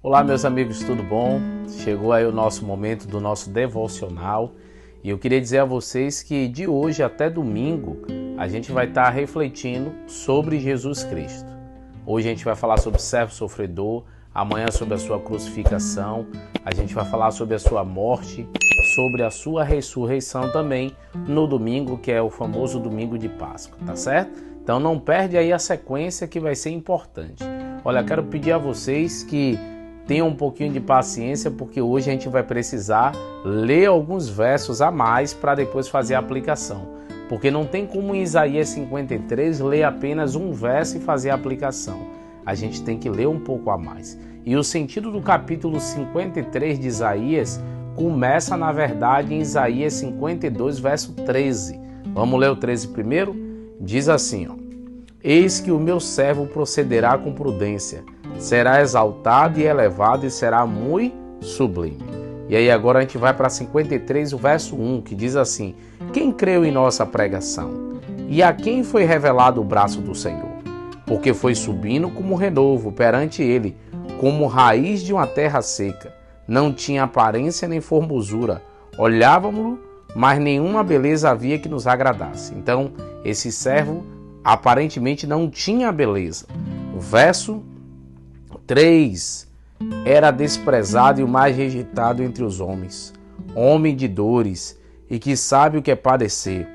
Olá, meus amigos, tudo bom? Chegou aí o nosso momento do nosso devocional e eu queria dizer a vocês que de hoje até domingo a gente vai estar refletindo sobre Jesus Cristo. Hoje a gente vai falar sobre o servo sofredor, amanhã sobre a sua crucificação, a gente vai falar sobre a sua morte, sobre a sua ressurreição também no domingo, que é o famoso domingo de Páscoa, tá certo? Então não perde aí a sequência que vai ser importante. Olha, quero pedir a vocês que tenham um pouquinho de paciência, porque hoje a gente vai precisar ler alguns versos a mais para depois fazer a aplicação. Porque não tem como em Isaías 53 ler apenas um verso e fazer a aplicação. A gente tem que ler um pouco a mais. E o sentido do capítulo 53 de Isaías começa, na verdade, em Isaías 52, verso 13. Vamos ler o 13 primeiro? Diz assim, ó: Eis que o meu servo procederá com prudência, será exaltado e elevado e será muito sublime. E aí agora a gente vai para 53, o verso 1, que diz assim: Quem creu em nossa pregação? E a quem foi revelado o braço do Senhor? Porque foi subindo como renovo perante ele, como raiz de uma terra seca. Não tinha aparência nem formosura. Olhávamo-lo, mas nenhuma beleza havia que nos agradasse. Então, esse servo aparentemente não tinha beleza. O verso 3: Era desprezado e o mais rejeitado entre os homens, homem de dores e que sabe o que é padecer,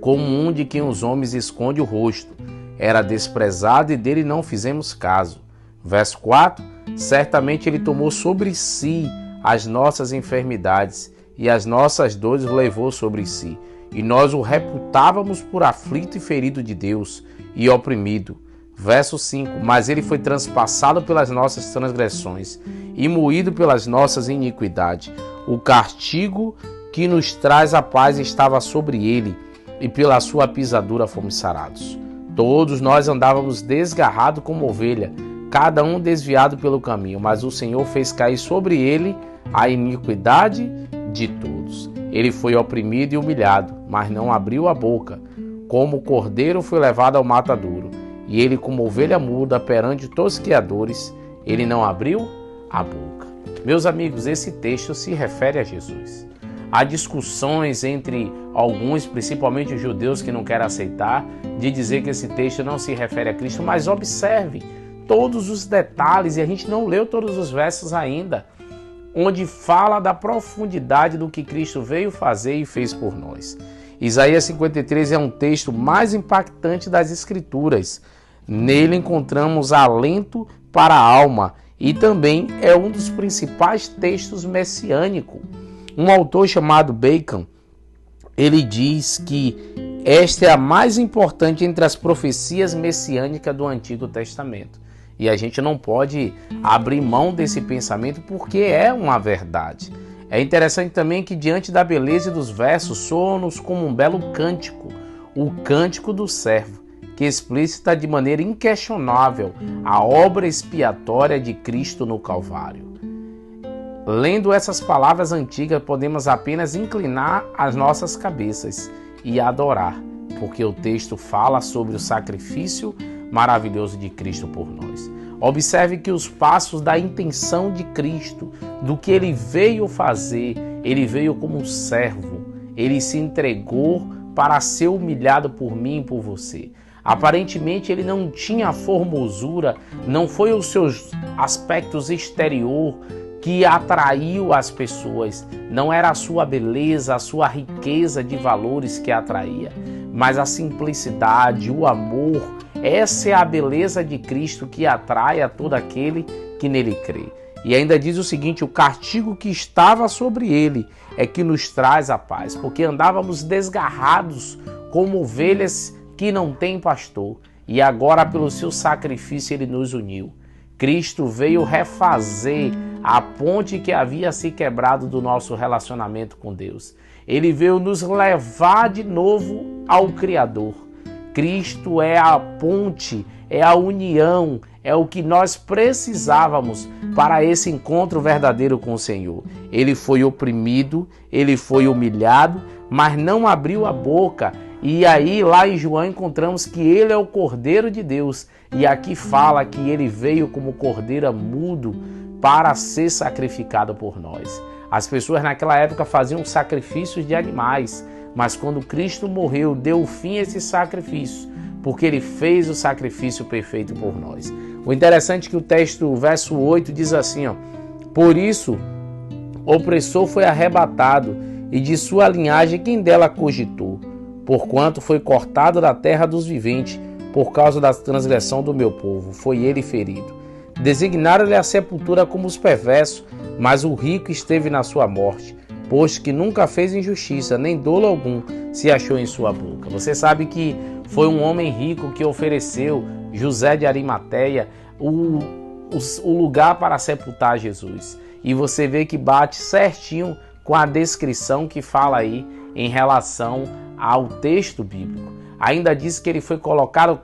como um de quem os homens esconde o rosto. Era desprezado e dele não fizemos caso. Verso 4: Certamente ele tomou sobre si as nossas enfermidades e as nossas dores levou sobre si. E nós o reputávamos por aflito e ferido de Deus e oprimido. Verso 5: Mas ele foi transpassado pelas nossas transgressões e moído pelas nossas iniquidades. O castigo que nos traz a paz estava sobre ele, e pela sua pisadura fomos sarados. Todos nós andávamos desgarrados como ovelha, cada um desviado pelo caminho, mas o Senhor fez cair sobre ele a iniquidade de todos. Ele foi oprimido e humilhado, mas não abriu a boca. Como o cordeiro foi levado ao matadouro, e ele como ovelha muda perante tosqueadores, ele não abriu a boca. Meus amigos, esse texto se refere a Jesus. Há discussões entre alguns, principalmente os judeus, que não querem aceitar, de dizer que esse texto não se refere a Cristo, mas observe todos os detalhes, e a gente não leu todos os versos ainda, onde fala da profundidade do que Cristo veio fazer e fez por nós. Isaías 53 é um texto mais impactante das Escrituras. Nele encontramos alento para a alma e também é um dos principais textos messiânicos. Um autor chamado Bacon, ele diz que esta é a mais importante entre as profecias messiânicas do Antigo Testamento. E a gente não pode abrir mão desse pensamento porque é uma verdade. É interessante também que diante da beleza dos versos soa-nos como um belo cântico, o cântico do servo, que explicita de maneira inquestionável a obra expiatória de Cristo no Calvário. Lendo essas palavras antigas, podemos apenas inclinar as nossas cabeças e adorar, porque o texto fala sobre o sacrifício maravilhoso de Cristo por nós. Observe que os passos da intenção de Cristo, do que ele veio fazer, ele veio como um servo, ele se entregou para ser humilhado por mim e por você. Aparentemente ele não tinha formosura, não foi os seus aspectos exterior que atraiu as pessoas, não era a sua beleza, a sua riqueza de valores que atraía, mas a simplicidade, o amor. Essa é a beleza de Cristo que atrai a todo aquele que nele crê. E ainda diz o seguinte: o castigo que estava sobre ele é que nos traz a paz, porque andávamos desgarrados como ovelhas que não têm pastor, e agora pelo seu sacrifício ele nos uniu. Cristo veio refazer a ponte que havia se quebrado do nosso relacionamento com Deus. Ele veio nos levar de novo ao Criador. Cristo é a ponte, é a união, é o que nós precisávamos para esse encontro verdadeiro com o Senhor. Ele foi oprimido, ele foi humilhado, mas não abriu a boca. E aí lá em João encontramos que ele é o Cordeiro de Deus. E aqui fala que ele veio como cordeiro mudo para ser sacrificado por nós. As pessoas naquela época faziam sacrifícios de animais, mas quando Cristo morreu, deu fim a esse sacrifício, porque ele fez o sacrifício perfeito por nós. O interessante é que o texto, verso 8, diz assim, por isso, o opressor foi arrebatado, e de sua linhagem quem dela cogitou, porquanto foi cortado da terra dos viventes, por causa da transgressão do meu povo, foi ele ferido. Designaram-lhe a sepultura como os perversos, mas o rico esteve na sua morte, posto que nunca fez injustiça, nem dolo algum se achou em sua boca. Você sabe que foi um homem rico que ofereceu, José de Arimateia, o lugar para sepultar Jesus. E você vê que bate certinho com a descrição que fala aí em relação ao texto bíblico. Ainda diz que ele foi colocado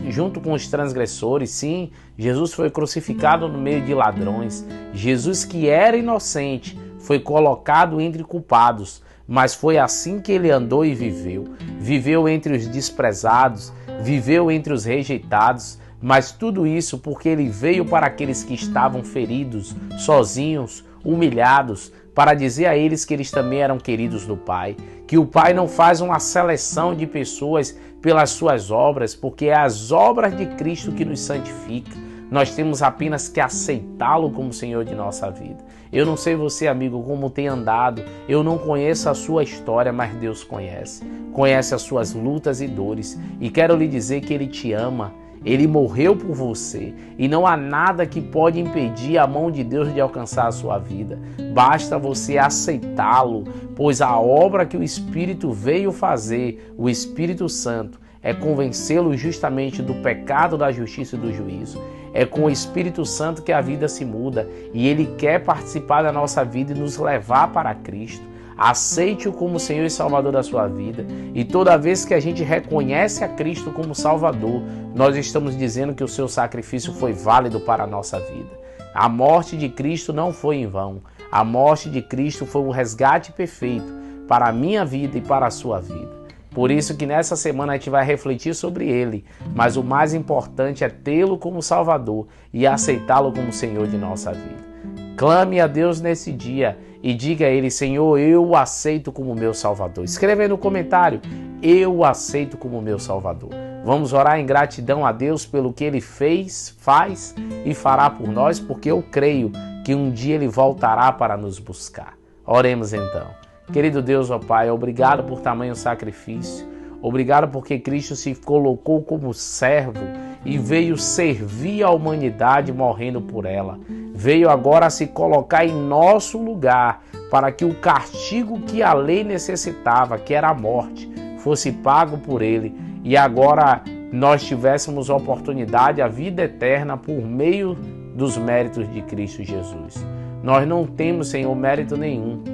junto com os transgressores. Sim, Jesus foi crucificado no meio de ladrões. Jesus, que era inocente, foi colocado entre culpados, mas foi assim que ele andou e viveu. Viveu entre os desprezados, viveu entre os rejeitados, mas tudo isso porque ele veio para aqueles que estavam feridos, sozinhos, humilhados, para dizer a eles que eles também eram queridos do Pai, que o Pai não faz uma seleção de pessoas pelas suas obras, porque é as obras de Cristo que nos santifica. Nós temos apenas que aceitá-lo como Senhor de nossa vida. Eu não sei você, amigo, como tem andado, eu não conheço a sua história, mas Deus conhece. Conhece as suas lutas e dores, e quero lhe dizer que Ele te ama. Ele morreu por você e não há nada que pode impedir a mão de Deus de alcançar a sua vida. Basta você aceitá-lo, pois a obra que o Espírito veio fazer, o Espírito Santo, é convencê-lo justamente do pecado, da justiça e do juízo. É com o Espírito Santo que a vida se muda e Ele quer participar da nossa vida e nos levar para Cristo. Aceite-o como Senhor e Salvador da sua vida. E toda vez que a gente reconhece a Cristo como Salvador, nós estamos dizendo que o seu sacrifício foi válido para a nossa vida. A morte de Cristo não foi em vão. A morte de Cristo foi um resgate perfeito para a minha vida e para a sua vida. Por isso que nessa semana a gente vai refletir sobre Ele, mas o mais importante é tê-lo como Salvador e aceitá-lo como Senhor de nossa vida. Clame a Deus nesse dia e diga a Ele: Senhor, eu o aceito como meu Salvador. Escreva aí no comentário: eu o aceito como meu Salvador. Vamos orar em gratidão a Deus pelo que Ele fez, faz e fará por nós, porque eu creio que um dia Ele voltará para nos buscar. Oremos então. Querido Deus, ó Pai, obrigado por tamanho sacrifício. Obrigado porque Cristo se colocou como servo e veio servir a humanidade morrendo por ela. Veio agora se colocar em nosso lugar para que o castigo que a lei necessitava, que era a morte, fosse pago por Ele. E agora nós tivéssemos a oportunidade, a vida eterna por meio dos méritos de Cristo Jesus. Nós não temos, Senhor, mérito nenhum,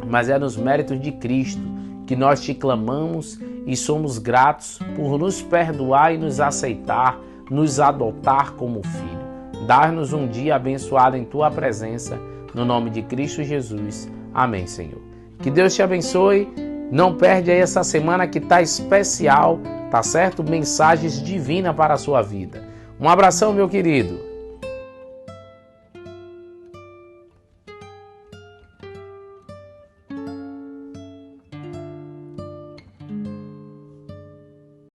mas é nos méritos de Cristo que nós te clamamos e somos gratos por nos perdoar e nos aceitar, nos adotar como filho. Dar-nos um dia abençoado em Tua presença, no nome de Cristo Jesus. Amém, Senhor. Que Deus te abençoe. Não perde aí essa semana que está especial, tá certo? Mensagens divinas para a sua vida. Um abração, meu querido.